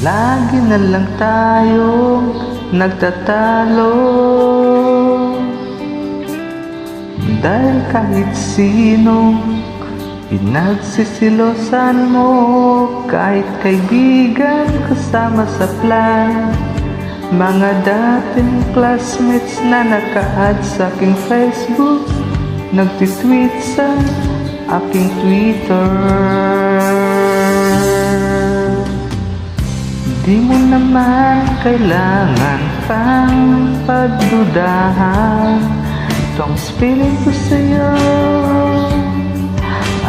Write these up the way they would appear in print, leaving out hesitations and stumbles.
Lagi na lang tayong nagtatalo, dahil kahit sinong pinagsisilosan mo, kahit kaibigan kasama sa plan, mga dating classmates na naka-add sa aking Facebook, nagtitweet sa aking Twitter. Di mo naman kailangan pang pagdudahan itong feeling ko sa'yo.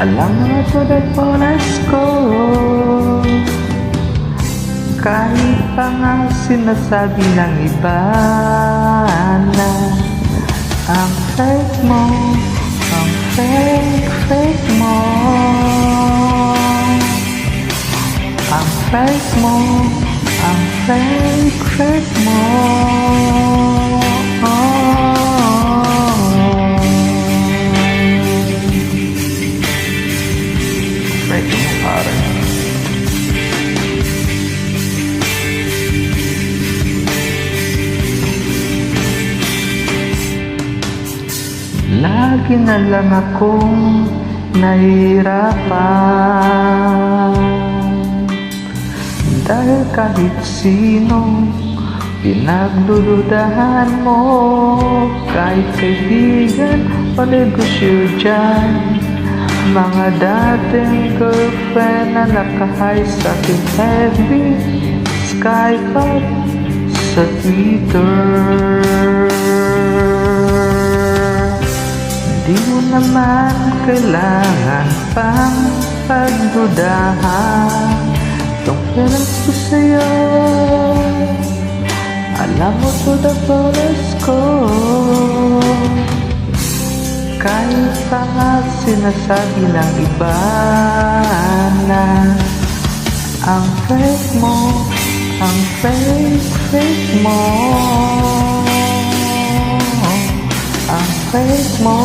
Alam mo to the fullest ko, kahit pa nga sinasabi ng iba na ang fake mo, ang fake mo, ang fake mo, ang fake mo. Fake mo parang lagi na lang akong nahihirapan, dahil kahit sino pinagdududahan mo, kahit kaibigan o negosyo dyan, mga dating girlfriend na nakahay sa aking FB, Skype at sa Twitter. Di mo naman kailangan pang pagdudahan itong feelings ko sa'yo. Alam mo to the fullest ko, kahit pa nga sinasabi ng iba na ang fake mo, ang fake mo, ang fake mo.